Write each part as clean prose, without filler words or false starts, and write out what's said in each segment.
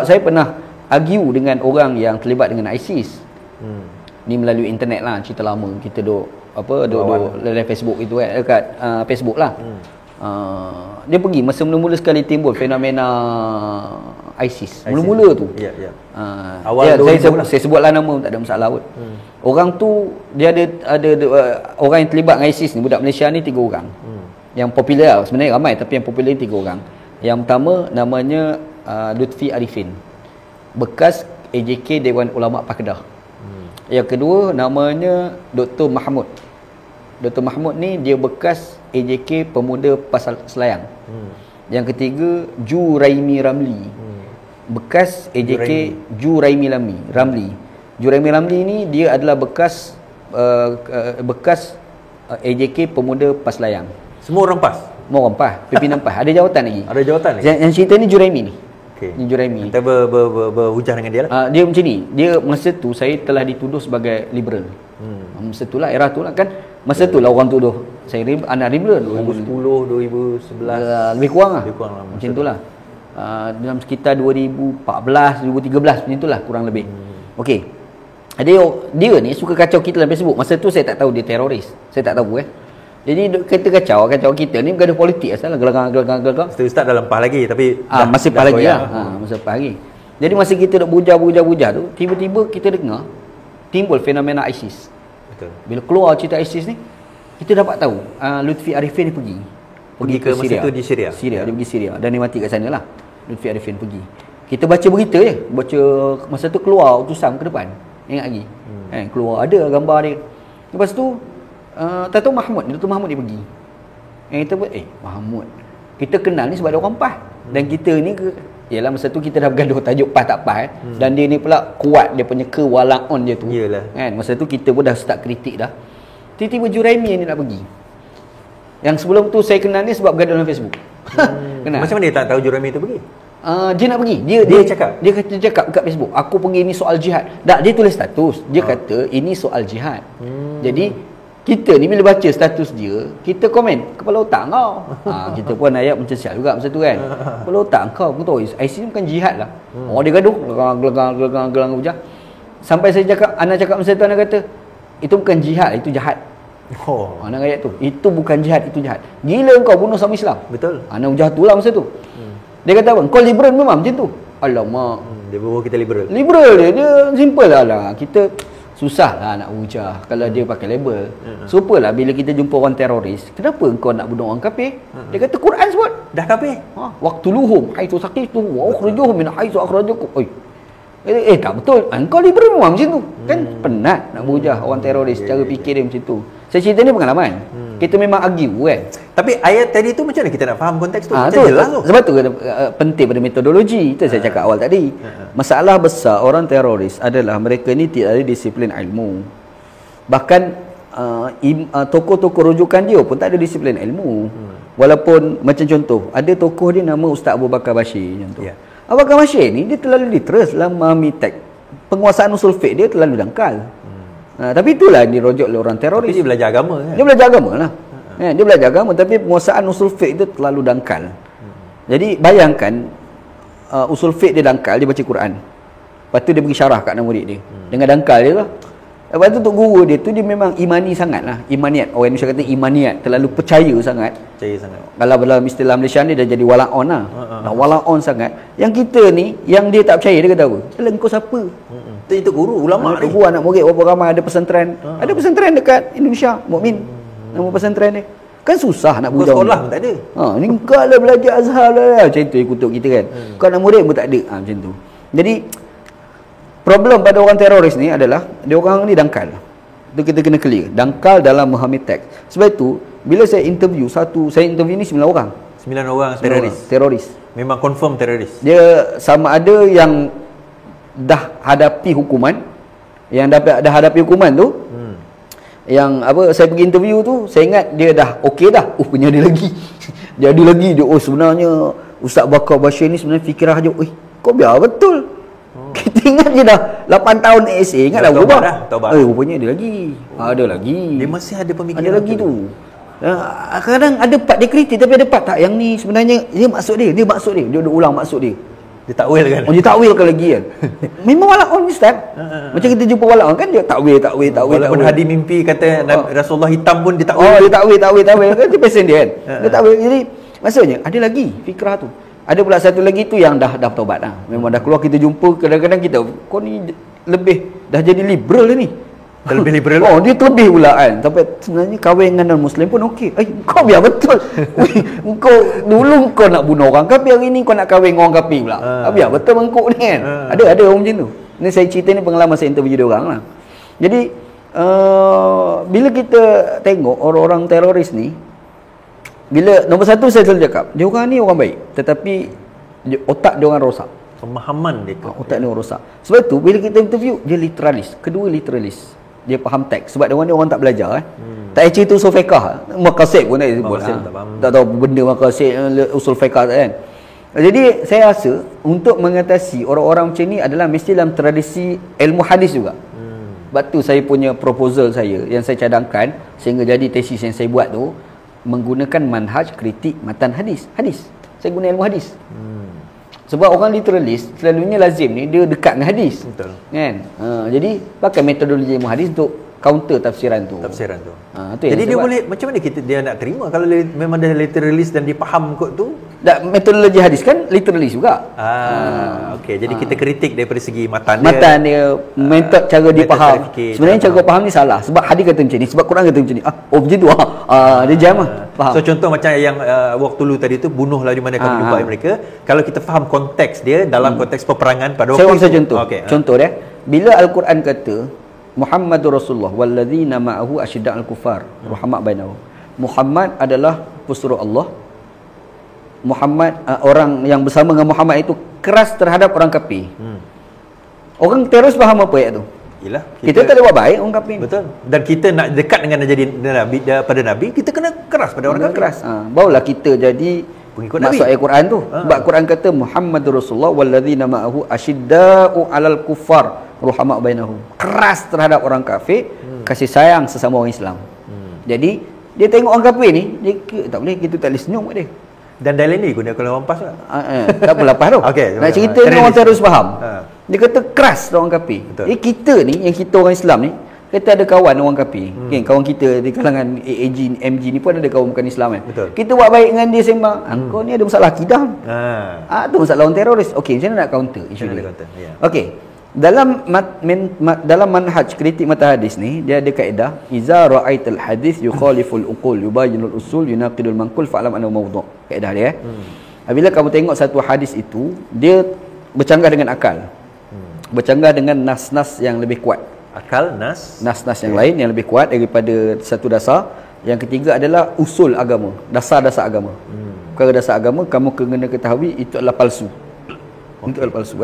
saya pernah argue dengan orang yang terlibat dengan ISIS. Ni melalui internet lah, cerita lama. Kita duk dalam Facebook itu dekat Facebook lah. Dia pergi masa mula-mula sekali timbul fenomena ISIS. Mula-mula tu. Awal saya sebutlah nama, tak ada masalah pun. Orang tu dia ada orang yang terlibat dengan ISIS ni, budak Malaysia ni 3 orang. Yang popular lah, sebenarnya ramai tapi yang popular ni 3 orang. Yang pertama namanya Lutfi Arifin, bekas AJK Dewan Ulama Pak Kedah. Yang kedua namanya Dr. Mahmud. Dr. Mahmud ni dia bekas AJK Pemuda Pasar Selayang. Yang ketiga Juraimi Ramli, bekas AJK Juraimi Ramli. Juraimi Ramli ni dia adalah bekas AJK Pemuda Paslayang. Semua orang PAS? Semua orang PAS, pimpinan PAS. Ada jawatan lagi. Ada jawatan lagi? Yang cerita ni Juraimi ni. Okay. Ni Juraimi. Kita berhujah dengan dia lah. Dia macam ni. Dia masa tu saya telah dituduh sebagai liberal. Masa tu lah, era tu lah kan. Masa tu lah orang tuduh saya anak liberal. 2010, 2011. Lebih kurang lah. Macam tu lah. Dalam sekitar 2014, 2013 macam tu lah kurang lebih. Okey. Dia ni suka kacau kita dalam Facebook. Masa tu saya tak tahu dia teroris. Saya tak tahu Jadi kita kacau kita ni bergaduh politik asal gelagang. Ustaz dalam PAS lagi tapi masih PAS lagi lah. Masa PAS lagi. Jadi masa kita duk bujah tu, tiba-tiba kita dengar timbul fenomena ISIS. Betul. Bila keluar cerita ISIS ni, kita dapat tahu Lutfi Arifin ni pergi ke Syria. Masa tu di Syria. Dia pergi Syria dan dia mati kat sana lah. Lutfi Arifin pergi. Kita baca berita je, baca masa tu keluar utusan ke depan. Ingat lagi. Keluar ada gambar dia. Lepas tu tak tahu Dr. Mahmud dia pergi. Kita buat Mahmud, kita kenal ni sebab dia orang PAS. Dan kita ni yalah masa tu kita dah bergaduh tajuk PAS tak PAS dan dia ni pula kuat dia punya kewalaon dia tu. Yalah. Kan masa tu kita pun dah start kritik dah. Tiba-tiba Juraimi ni nak pergi. Yang sebelum tu saya kenal ni sebab bergaduh dalam Facebook. Kenal. Macam mana dia tak tahu Juraimi tu pergi? Dia nak pergi. Dia cakap kat Facebook, aku pergi ni soal jihad. Tak, dia tulis status. Dia kata ini soal jihad. Jadi kita ni bila baca status dia, kita komen kepala otak kau. Kita pun ayat macam siap juga masa tu kan. Kepala otak kau tahu ISIS bukan jihad lah. Dia gaduh gelang hujah. Sampai saya cakap, anak cakap masa tu, anak kata itu bukan jihad, itu jahat. Anak ayat tu, itu bukan jihad, itu jahat. Gila kau bunuh sama Islam. Betul. Anak hujah tu lah masa tu. Dia kata apa? Kau liberal memang macam tu. Alamak. Dia bawa kita liberal. Liberal dia simple lah. Kita susah lah nak hujah kalau dia pakai label. Supalah bila kita jumpa orang teroris, kenapa kau nak bunuh orang kafir? Dia kata Quran sebut dah kafir. Waqtuluhum haitsu saqitum wa ukhrijuhum min haitsu akhrajakum. Tak betul. Kau liberal memang macam tu. Kan penat nak hujah orang teroris, cara fikir dia macam tu. Saya cerita ni pengalaman. Kita memang argue kan. Tapi ayat tadi tu macam mana kita nak faham konteks tu? Macam jelas tu. Sebab tu penting pada metodologi. Itu saya cakap awal tadi. Masalah besar orang teroris adalah mereka ni tidak ada disiplin ilmu. Bahkan tokoh-tokoh rujukan dia pun tak ada disiplin ilmu. Walaupun macam contoh, ada tokoh dia nama Ustaz Abu Bakar Bashir contoh. Abu Bakar Bashir ni dia terlalu literas dalam memahami teks. Penguasaan usul fiqh dia terlalu dangkal. Tapi itulah yang dirojok oleh orang teroris. Tapi dia belajar agama kan? Dia belajar agama lah. Dia belajar agama tapi penguasaan usul fiqh dia terlalu dangkal. Jadi bayangkan usul fiqh dia dangkal, dia baca Quran. Lepas tu dia bagi syarah kat anak murid dia. Dengan dangkal dia lah. Lepas tu untuk guru dia tu dia memang imani sangat lah. Imaniat. Orang Indonesia kata imaniat. Terlalu percaya sangat. Kalau dalam istilah Malaysia ni dah jadi wala'on lah. Wala'on sangat. Yang kita ni, yang dia tak percaya, dia kata apa? Engkau siapa? Itu guru, ulama ni. Guru anak murid berapa ramai, ada pesantren. Ada pesantren dekat Indonesia, Mukmin. Nama pesantren dia. Kan susah nak budak. Sekolah pun tak ada. Ni kau lah belajar Azhar lah. Macam tu dia kutuk kita kan. Kau anak murid pun tak ada. Macam tu. Jadi problem pada orang teroris ni adalah dia orang ni dangkal. Itu kita kena clear. Dangkal dalam memahami teks. Sebab itu bila saya interview ni 9 orang. 9 orang teroris. Memang confirm teroris. Dia sama ada yang dah hadapi hukuman, yang dah hadapi hukuman tu. Yang saya pergi interview tu, saya ingat dia dah okey dah. Punya dia lagi. Dia ada lagi dia. Sebenarnya Ustaz Bakar Bashir ni sebenarnya fikirah je. Kau biar betul. Kita ingat je dah 8 tahun ASA, ingat dah berubah. Rupanya ada lagi. Ada lagi. Dia masih ada pemikiran. Ada lagi tu. Kadang ada part dia kritik tapi ada part tak yang ni sebenarnya dia maksud dia. Dia ulang maksud dia. Ditakwilkan. Oh, dia takwilkan lagi kan. Memang walaun Ustaz. Macam kita jumpa walaun kan dia takwil. Walaupun hadis mimpi kata Rasulullah hitam pun ditakwil. Oh, dia takwil kan dia pesen dia kan. Dia takwil. Jadi maksudnya ada lagi fikrah tu. Ada pula satu lagi tu yang dah taubat dah. Memang dah keluar, kita jumpa kadang-kadang kita kau ni lebih dah jadi liberal dah ni. Lebih liberal. Oh, dia terlebih pula kan. Tapi sebenarnya kahwin dengan non-Muslim pun okey. Kau biar betul. Kau dulu kau nak bunuh orang kafir, hari ni kau nak kahwin dengan orang kafir pula. Biar betul mengkuk ni kan. Ada orang macam tu. Ni saya cerita ni pengalaman saya interview dia orang lah. Jadi bila kita tengok orang-orang teroris ni, bila nombor satu saya selalu cakap, dia orang ni orang baik, tetapi otak dia orang rosak. Pemahaman dia tu. Otak dia orang rosak. Sebab tu bila kita interview, dia literalis. Kedua literalis. Dia faham teks. Sebab dia orang tak belajar tak cerita usul fiqah. Maqasid pun tak sebut. Tak tahu benda maqasid, usul fiqah kan. Jadi saya rasa untuk mengatasi orang-orang macam ni adalah mesti dalam tradisi ilmu hadis juga. Sebab tu saya punya proposal saya yang saya cadangkan sehingga jadi tesis yang saya buat tu menggunakan manhaj kritik matan hadis. Saya guna ilmu hadis. Sebab orang literalis selalunya lazim ni dia dekat dengan hadis. Betul. Kan? Jadi pakai metodologi ilmu hadis untuk counter tafsiran tu. Jadi dia boleh, macam mana dia nak terima kalau memang dia literalis dan dia faham kot tu? Metodologi hadis kan literalis juga. Okey. Jadi kita kritik daripada segi matan dia, metod cara dia faham. Sebenarnya cara faham ni salah. Sebab hadis kata macam ni, sebab Quran kata macam ni. Oh macam tu dia jam faham. So contoh macam yang waktu dulu tadi tu, bunuhlah di mana kamu jumpa mereka. Kalau kita faham konteks dia dalam konteks peperangan pada waktu itu. Saya contoh. Contoh dia, bila Al-Quran kata Muhammadur Rasulullah walladzina ma'ahu asyidda'al kufar ruhamaa bainahum. Muhammad adalah pesuruh Allah. Muhammad orang yang bersama dengan Muhammad itu keras terhadap orang kafir. Orang teroris faham apa ayat tu? Yalah, kita tak ada buat baik orang kafir. Betul. Dan kita nak dekat dengan jadi nabi pada nabi, kita kena keras pada orang kafir. Keras. Barulah kita jadi pengikut maksud ayat Quran tu. Sebab Quran kata Muhammadur Rasulullah walladzina ma'ahu asyidda'u 'alal kuffar ruhamaa bainahum. Keras terhadap orang kafir, kasih sayang sesama orang Islam. Jadi dia tengok orang kafir ni, dia tak boleh, kita tak boleh senyum kat dia. Dan dalil ni guna kalau orang pas tak? Tak apa lepas tu. Nak cerita ni orang terus faham. Dia kata keras orang kafir. Jadi kita ni, yang kita orang Islam ni, kita ada kawan orang kafir. Okay, kawan kita di kalangan AAG, MG ni pun ada kawan bukan Islam kan. Kita buat baik dengan dia sembang. Kau ni ada masalah akidah. Tu masalah orang teroris. Okey, macam mana nak counter isu ni? Okey. Dalam manhaj kritik mata hadis ni dia ada kaedah iza ra'aital hadis yukhaliful uqul yubayyinul usul yunaqidul manqul fa'lam annahu mawdu'. Kaedah dia bila kamu tengok satu hadis itu dia bercanggah dengan akal. Bercanggah dengan nas-nas yang lebih kuat. Akal, nas-nas yang lain yang lebih kuat daripada satu dasar. Yang ketiga adalah usul agama, dasar-dasar agama. Perkara dasar agama kamu kena ketahui itu adalah palsu. Itu adalah palsu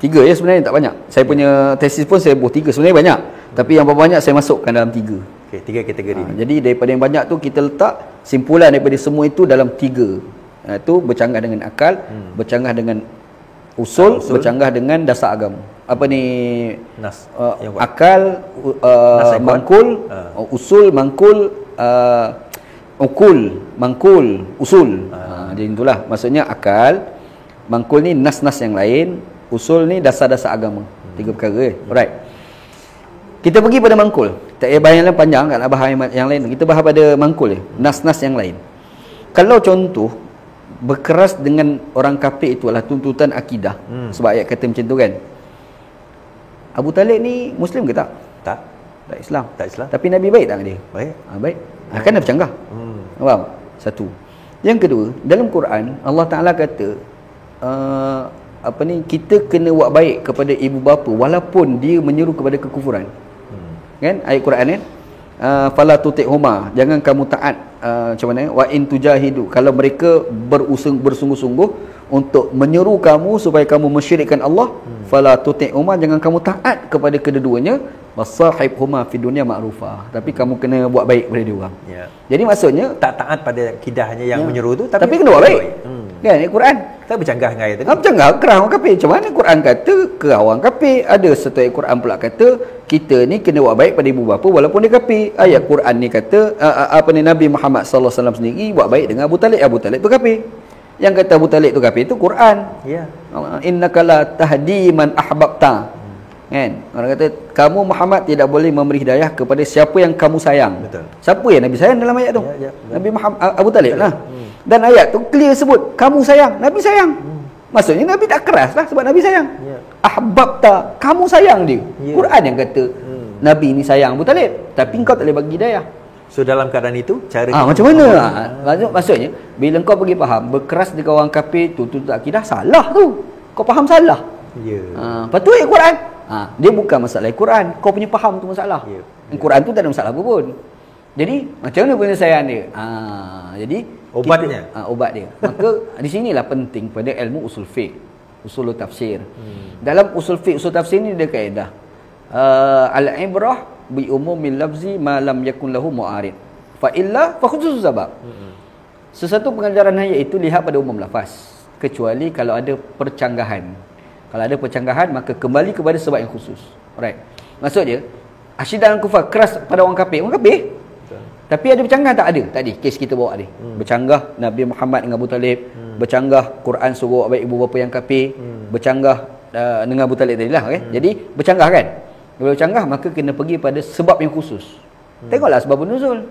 Tiga sebenarnya tak banyak. Saya punya tesis pun saya buat 3 sebenarnya banyak. Tapi yang paling banyak saya masukkan dalam 3. Okey, 3 kategori. Jadi daripada yang banyak tu kita letak simpulan daripada semua itu dalam 3. Itu bercanggah dengan akal, bercanggah dengan usul, bercanggah dengan dasar agama. Apa ni? Nas. Akal, mangkul, usul, mangkul, ukul, mangkul, usul. Jadi itulah maksudnya akal, mangkul ni nas-nas yang lain. Usul ni dasar-dasar agama. 3 perkara. Alright. Kita pergi pada mangkul. Tak payah bahas yang panjang, tak nak bahas yang lain. Kita bahas pada mangkul nas-nas yang lain. Kalau contoh berkeras dengan orang kafir itu adalah tuntutan akidah. Sebab ayat kata macam tu kan. Abu Talib ni Muslim ke tak? Tak Islam. Tapi Nabi baik tak dengan dia? Baik. Baik. Kan dah bercanggah. Faham? Satu. Yang kedua, dalam Quran Allah Ta'ala kata kita kena buat baik kepada ibu bapa walaupun dia menyeru kepada kekufuran. Kan ayat Quran kan? Fala tuti'huma, jangan kamu taat macam mana? Wa in tujahidu, kalau mereka bersungguh-sungguh untuk menyeru kamu supaya kamu mensyirikkan Allah, fala tuti'huma, jangan kamu taat kepada kedua-duanya. Wasahibhuma fid dunya ma'rufa, tapi kamu kena buat baik kepada dia orang. Jadi maksudnya tak taat pada kidahnya yang menyeru tu, tapi kena buat baik. Kan ayat Quran tak bercanggah dengan ayat tadi. Bercanggah kerah orang kafir. Macam mana Quran kata kerah orang kafir? Ada satu ayat Quran pula kata kita ni kena buat baik pada ibu bapa walaupun dia kafir. Ayat Quran ni kata Nabi Muhammad sallallahu alaihi wasallam sendiri buat baik dengan Abu Talib. Abu Talib tu kafir. Yang kata Abu Talib tu kafir tu Quran. Ya. Innaka la tahdi man ahbabta. Kan? Orang kata kamu Muhammad tidak boleh memberi hidayah kepada siapa yang kamu sayang. Betul. Siapa yang Nabi sayang dalam ayat tu? Ya, ya, Nabi Muhammad, Abu Talib lah. Dan ayat tu clear sebut kamu sayang, Nabi sayang. Maksudnya Nabi tak keras lah sebab Nabi sayang. Ya. Ahbabta, kamu sayang dia. Ya. Quran yang kata Nabi ni sayang Abu Talib, tapi engkau tak boleh bagi hidayah. So dalam keadaan itu cara Macam mana lah? Maksudnya bila kau pergi faham berkeras dengan orang kafir tu tak akidah, salah tu. Kau faham salah. Ya. Lepas tu ayat Quran. Dia bukan masalah Quran, kau punya faham tu masalah. Ya. Quran tu tak ada masalah apa pun. Jadi macam mana penyelesaian dia? Jadi Obatnya? Obat dia. Maka di sinilah penting pada ilmu usul fiqh, usul tafsir. Dalam usul fiqh, usul tafsir ni dia kaedah. Al-ibrah bi umumil lafzi ma lam yakun lahu mu'arid. Fa illa fa khusus sabab. Sesuatu pengajaran ayat itu lihat pada umum lafaz, kecuali kalau ada percanggahan. Kalau ada percanggahan maka kembali kepada sebab yang khusus. Alright. Maksudnya asyidah al-kufar keras pada orang kafir. Orang kafir. Tapi ada bercanggah tak? Ada. Tadi kes kita bawa ni. Bercanggah Nabi Muhammad dengan Abu Talib, bercanggah Quran suruh baik ibu bapa yang kafir, bercanggah dengan Abu Talib tadi lah, okay? Jadi bercanggah kan? Bila bercanggah maka kena pergi pada sebab yang khusus. Tengoklah asbabun nuzul.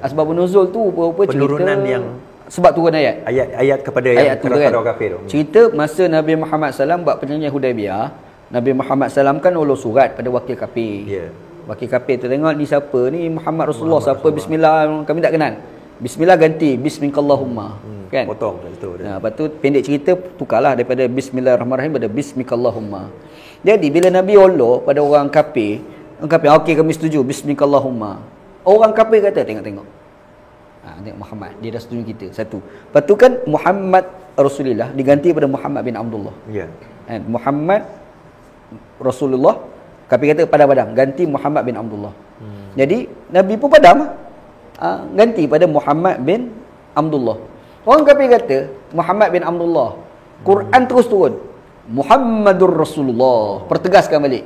Asbabun nuzul tu apa-apa penurunan cerita yang sebab turun ayat. Ayat kepada Ayat yang tu keras kan. pada orang kafir tu. Cerita masa Nabi Muhammad SAW buat perjanjian Hudaibiyah, Nabi Muhammad SAW kan ulur surat pada wakil kafir. Ya. Wakil kafir tu tengok ni siapa ni, Muhammad Rasulullah, siapa bismillah, kami tak kenal. Bismillah ganti bismikallahumma. Kan? Potong kat situ. Lepas tu pendek cerita tukarlah daripada bismillahirrahmanirrahim pada bismikallahumma. Jadi bila Nabi ulur pada orang kafir, okey kami setuju bismikallahumma. Orang kafir kata tengok. Tengok Muhammad, dia dah setuju kita. Satu. Lepas tu kan Muhammad Rasulullah diganti pada Muhammad bin Abdullah. Ya. Kan? Muhammad Rasulullah, kafir kata padam-padam, ganti Muhammad bin Abdullah. Jadi Nabi pun padam, ganti pada Muhammad bin Abdullah. Orang kafir kata Muhammad bin Abdullah. Quran terus turun. Muhammadur Rasulullah. Pertegaskan balik.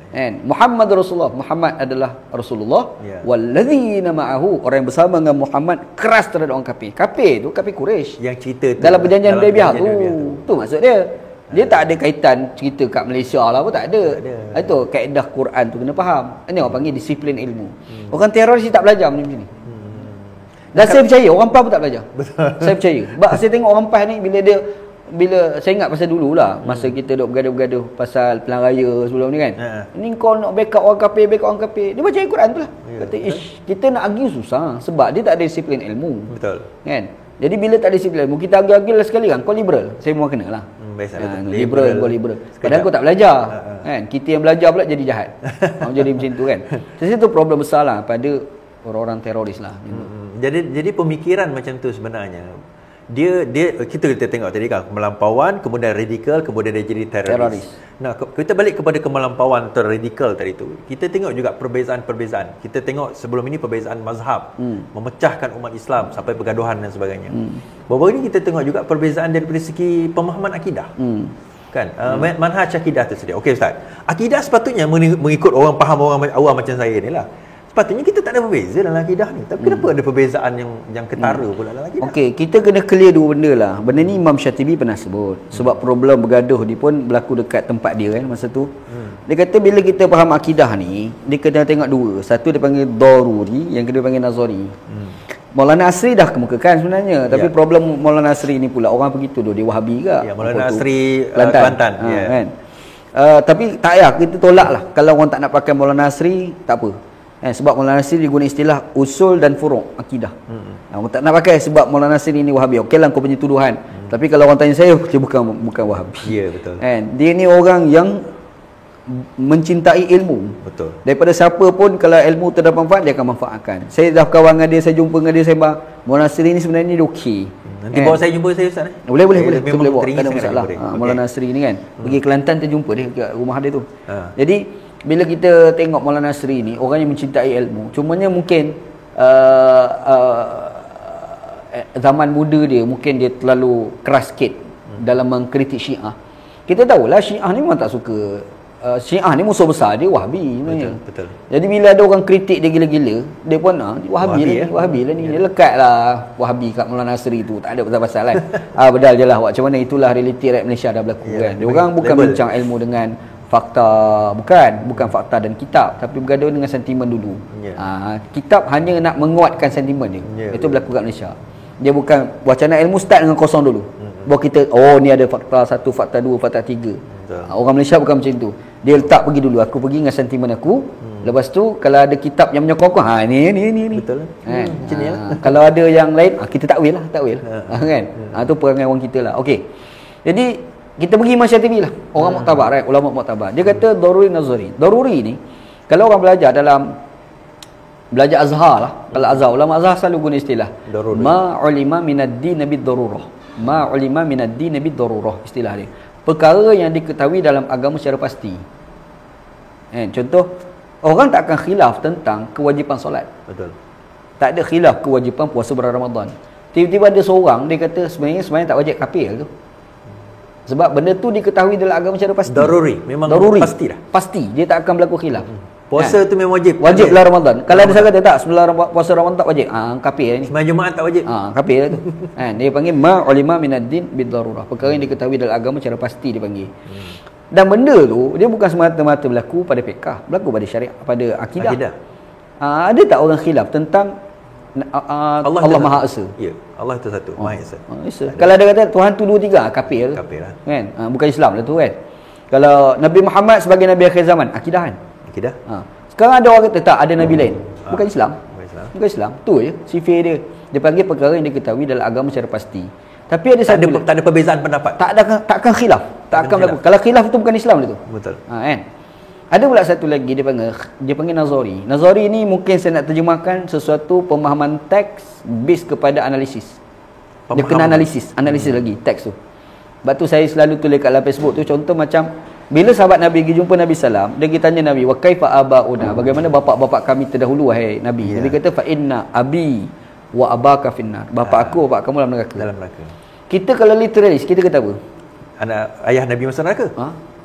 Kan? Muhammad Rasulullah, Muhammad adalah Rasulullah. Wallazina ma'ahu, orang yang bersama dengan Muhammad keras terhadap orang kafir. Kafir tu kafir Quraisy. Yang cerita tu dalam perjanjian Hudaibiyah tu. Tu maksud dia. Dia tak ada kaitan cerita kat Malaysia lah pun, tak ada. Itu kaedah Quran tu kena faham. Ini orang panggil disiplin ilmu. Orang teroris tak belajar macam ni. Dan saya percaya orang PAS pun tak belajar. Saya percaya. Sebab saya tengok orang PAS ni bila saya ingat pasal dululah masa kita duk bergaduh-gaduh pasal pilihan raya sebelum ni kan. Ni kau nak backup orang kafir, dia baca Al-Quran tu lah. Kata kita nak argue susah sebab dia tak ada disiplin ilmu. Betul. Kan? Jadi bila tak ada disiplin ilmu, kita argue lah sekali kan, kau liberal, saya mau kena lah. Liberal, kau liberal. Padahal kau tak belajar. Kan? Kita yang belajar pula jadi jahat. Jadi macam tu kan. Jadi itu problem besar lah pada orang-orang teroris lah. Jadi pemikiran macam tu sebenarnya. Dia kita tengok tadi kan kemelampauan, kemudian radikal, kemudian dia jadi teroris. Nah, kita balik kepada kemelampauan atau radikal tadi tu. Kita tengok juga perbezaan-perbezaan. Kita tengok sebelum ini perbezaan mazhab, memecahkan umat Islam sampai pergaduhan dan sebagainya. Baru ini kita tengok juga perbezaan daripada segi pemahaman akidah. Kan? Manhaj akidah tu sendiri. Okey Ustaz. Akidah sepatutnya mengikut orang faham, orang awam macam saya ni lah. Sepatutnya kita tak ada berbeza dalam akidah ni. Tapi kenapa ada perbezaan yang ketara pula dalam akidah? Okey, kita kena clear dua benda lah. Benda ni Imam Syatibi pernah sebut. Sebab problem bergaduh dia pun berlaku dekat tempat dia kan masa tu. Dia kata bila kita faham akidah ni, dia kena tengok dua. Satu dia panggil daruri, yang kedua panggil nazari. Maulana Asri dah kemukakan sebenarnya. Tapi problem Maulana Asri ni pula, orang pergi tuduh dia Wahabi ke. Ya, Maulana Asri Kelantan. Kan? Tapi tak payah, kita tolak lah. Kalau orang tak nak pakai Maulana Asri, tak apa. Sebab Maulana Nasir dia guna istilah usul dan furu' akidah. Orang tak nak pakai sebab Maulana Nasir ini Wahabi. Okeylah kau punya tuduhan. Tapi kalau orang tanya saya, dia bukan Wahabi. Ya, betul. Dia ni orang yang mencintai ilmu. Betul. Daripada siapa pun kalau ilmu tu dapat manfaat, dia akan manfaatkan. Saya dah kawan dengan dia, saya jumpa dengan dia, saya bilang Maulana Nasir ni sebenarnya dia okey. Nanti bawa saya jumpa saya Ustaz. Boleh. Kita boleh bawa. Tak ada masalah. Maulana Nasir ni kan. Pergi Kelantan terjumpa dia kat rumah dia tu. Jadi bila kita tengok Maulana Nasri ni, orang yang mencintai ilmu, cumanya mungkin zaman muda dia, mungkin dia terlalu keras sikit dalam mengkritik Syiah. Kita tahulah Syiah ni memang tak suka Syiah ni musuh besar dia Wahabi sebenarnya. Betul. Jadi bila ada orang kritik dia gila-gila, dia pun Wahabi lah ni. Dia lekatlah Wahabi kat Maulana Nasri tu. Tak ada pasal-pasal kan. Bedal je lah macam mana itulah realiti rakyat Malaysia dah berlaku kan. Dia orang bukan bincang ilmu dengan fakta, bukan fakta dan kitab, tapi bergaduh dengan sentimen dulu. Kitab hanya nak menguatkan sentimen dia. Itu berlaku kat Malaysia. Dia bukan wacana ilmu start dengan kosong dulu. Baru kita ni ada fakta 1, fakta 2, fakta 3. Orang Malaysia bukan macam tu. Dia letak pergi dulu, aku pergi dengan sentimen aku. Lepas tu kalau ada kitab yang menyokong ni. Betul. Macam ni lah. Kalau ada yang lain kita takwil kan. Tu perangai orang kita lah. Okey. Jadi kita pergi Masyarakat TV lah. Orang muktabar, right? Ulama muktabar. Dia kata daruri nazari. Daruri ni kalau orang belajar Azhar lah. Kalau Azhar, ulama Azhar selalu guna istilah ma ulima minad din bid darurah. Ma ulima minad din bid darurah, istilah dia. Perkara yang diketahui dalam agama secara pasti. Contoh, orang tak akan khilaf tentang kewajipan solat. Betul. Tak ada khilaf kewajipan puasa bulan Ramadan. Tiba-tiba ada seorang dia kata sebenarnya tak wajib kafir tu. Sebab benda tu diketahui dalam agama secara pasti. Daruri, memang pasti dah. Pasti, dia tak akan berlaku khilaf. Puasa tu memang wajib. Wajib bulan Ramadan. Kalau ada sahabat tak sembilan puasa Ramadan tak wajib. Kafir ni. Sembahyang Jumaat tak wajib. Kafir lah tu. Dia panggil ma ulima minad din bid darurah. Perkara yang diketahui dalam agama secara pasti dia panggil. Dan benda tu dia bukan semata-mata berlaku pada fiqh, berlaku pada syariat, pada akidah. Ada tak orang khilaf tentang Allah Maha Esa? Ya, Allah itu satu, Maha Esa. Kalau ada kata Tuhan tu 2 3, kafir lah. Kan? Bukan Islam lah tu kan. Kalau Nabi Muhammad sebagai Nabi akhir zaman, akidah kan? Akidah. Sekarang ada orang kata tak ada Nabi lain. Bukan Islam. Bukan Islam. Tu je sifir dia. Dia panggil perkara yang diketahui dalam agama secara pasti. Tapi ada tak ada perbezaan pendapat. Tak akan khilaf. Tak akan berlaku. Kalau khilaf itu bukan Islam itu. Betul. Kan? Ada pula satu lagi dia panggil nazari. Nazari ni mungkin saya nak terjemahkan sesuatu pemahaman teks based kepada analisis. Dia kena analisis lagi teks tu. Sebab tu saya selalu tulis kat dalam Facebook tu, contoh macam bila sahabat Nabi pergi jumpa Nabi sallam, dia pergi tanya Nabi, wa kaifa abauna, bagaimana bapa-bapa kami terdahulu wahai Nabi. Nabi kata fa inna abi wa abaka finnar. Bapa aku, bapa kamu dalam neraka. Kita kalau literalis kita kata apa? Ayah Nabi masuk neraka?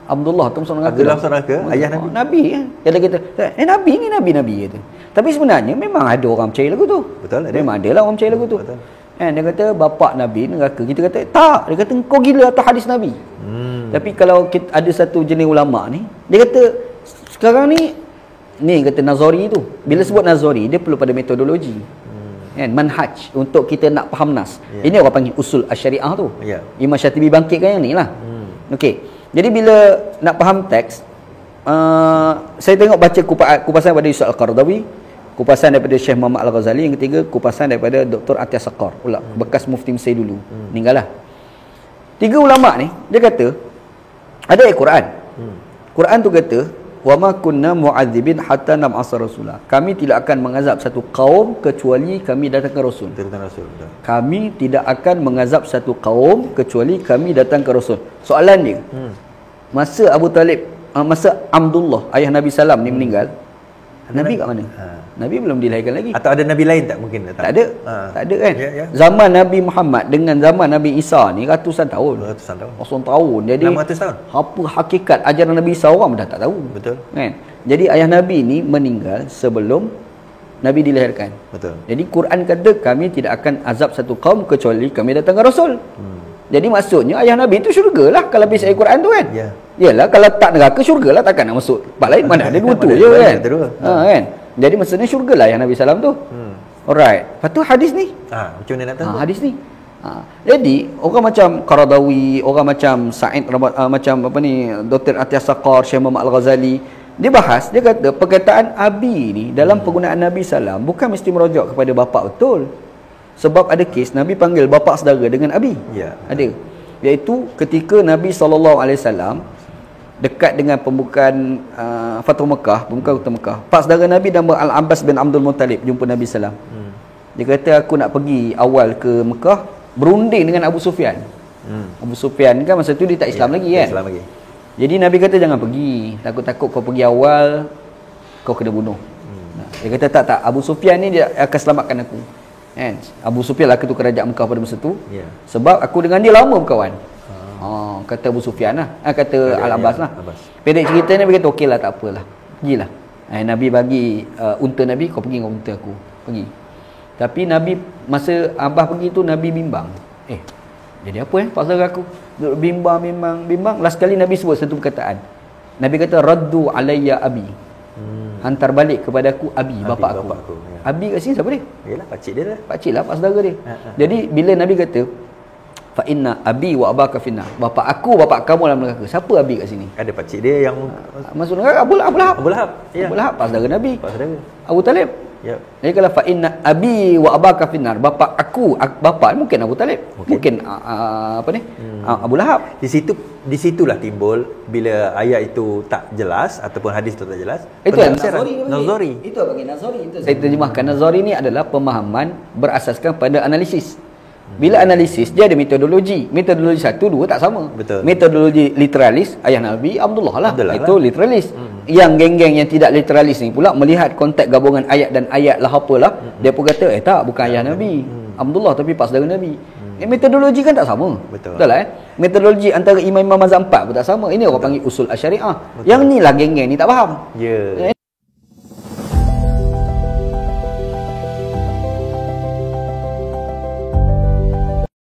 Abdullah tu masuk neraka. Abdullah masuk neraka, ayah Nabi. Nabi kan. Kita kata, Nabi ni nabi kata. Tapi sebenarnya memang ada orang percaya lagu tu. Betul. Memang ada lah orang percaya lagu tu. Betul. Dia kata bapa Nabi neraka. Kita kata tak. Dia kata kau gila atas hadis Nabi. Tapi kalau ada satu jenis ulama ni, dia kata sekarang ni kata nazari tu. Bila sebut nazari, dia perlu pada metodologi. Manhaj untuk kita nak faham nas. Ini orang panggil usul asy-syariah tu. Imam Syatibi bangkitkan yang ni lah. Okey. Jadi bila nak faham teks, saya tengok baca kupasan daripada Yusuf Al-Qaradawi, kupasan daripada Syekh Muhammad Al-Ghazali, yang ketiga kupasan daripada Dr. Atiyah Saqar, bekas mufti Mesir dulu. Meninggal lah. 3 ulama ni dia kata ada ayat Quran. Quran tu kata wa ma kunna mu'adzibin hatta nab'atha rasula. Kami tidak akan mengazab satu kaum kecuali kami datangkan rasul. Kami tidak akan mengazab satu kaum kecuali kami datang ke rasul. Soalan dia, masa Abu Talib, masa Abdullah ayah Nabi sallam ni meninggal, Nabi kat mana? Nabi belum dilahirkan lagi. Atau ada Nabi lain tak mungkin? Tak ada. Tak ada kan? Zaman Nabi Muhammad dengan zaman Nabi Isa ni ratusan tahun. Ratusan tahun. Jadi 600 tahun. Apa hakikat ajaran Nabi Isa orang dah tak tahu. Betul. Kan? Jadi ayah Nabi ni meninggal sebelum Nabi dilahirkan. Betul. Jadi Quran kata kami tidak akan azab satu kaum kecuali kami datangkan rasul. Jadi maksudnya ayah Nabi tu syurgalah kalau habis ayat Quran tu kan? Yalah kalau tak neraka syurgalah, takkan nak masuk tempat lain, mana ada dua tu je kan? Kan? Jadi maksudnya syurgalah yang Nabi salam tu. Alright. Lepas tu hadis ni. Macam mana nak tahu? Hadis ni. Jadi orang macam Qaradawi, orang macam Sa'id macam apa ni Dr. Atiyah Saqar, Syekh Muhammad Al-Ghazali, dia bahas, dia kata perkataan abi ni dalam penggunaan Nabi salam bukan mesti merujuk kepada bapa betul. Sebab ada kes Nabi panggil bapa saudara dengan abi. Ada. Iaitu ketika Nabi SAW dekat dengan pembukaan Fathu Mekah, pembukaan Kota Mekah, pak saudara Nabi nama Al-Abbas bin Abdul Muttalib jumpa Nabi sallam. Dia kata aku nak pergi awal ke Mekah, berunding dengan Abu Sufyan. Abu Sufyan kan masa tu dia tak Islam lagi kan? Islam lagi. Jadi Nabi kata jangan pergi, takut-takut kau pergi awal kau kena bunuh. Dia kata tak, Abu Sufyan ni dia akan selamatkan aku. Kan? Abu Sufyan lah ketua kerajaan Mekah pada masa tu. Sebab aku dengan dia lama berkawan. Kata Abu Sufyan lah. Kata Al-Abbas lah. Abbas. Pendek cerita ni berkata okeylah, tak apalah. Pergilah. Nabi bagi unta Nabi, kau pergi dengan unta aku. Pergi. Tapi Nabi masa Abbas pergi tu Nabi bimbang. Jadi apa Pak saudara aku? Duduk bimbang. Last kali Nabi sebut satu perkataan. Nabi kata raddu alayya abi. Hantar balik kepada aku abi, bapa aku. Ya. Abi kat sini siapa dia? Yalah pakcik dia lah. Pakcik lah, pak saudara dia. Jadi bila Nabi kata fa inna abi wa abaka finnar, bapa aku, bapa kamu dalam neraka. Siapa abi kat sini? Ada pakcik dia yang masuk neraka. Abu Lahab. Ya. Abu Lahab pak saudara Nabi. Pak saudara. Abu Talib. Ya. Jadi kalau fa inna abi wa abaka finnar, bapa aku, bapa mungkin Abu Talib, mungkin Abu Lahab. Di situlah timbul bila ayat itu tak jelas ataupun hadis itu tak jelas. Itu Nazari. Itu apa bagi Nazari itu? Saya terjemahkan Nazari ni adalah pemahaman berasaskan pada analisis. Bila analisis dia ada metodologi. Metodologi 1 2 tak sama. Betul. Metodologi literalis ayah Nabi Abdullah lah. Itu literalis. Yang geng-geng yang tidak literalis ni pula melihat konteks gabungan ayat dan ayat lah apalah, dia pun kata tak, bukan ayah Nabi Abdullah tapi pas saudara Nabi. Metodologi kan tak sama. Betul lah metodologi antara imam-imam mazhab 4 pun tak sama. Ini orang panggil usul asyariah. Yang ni lah geng-geng ni tak faham.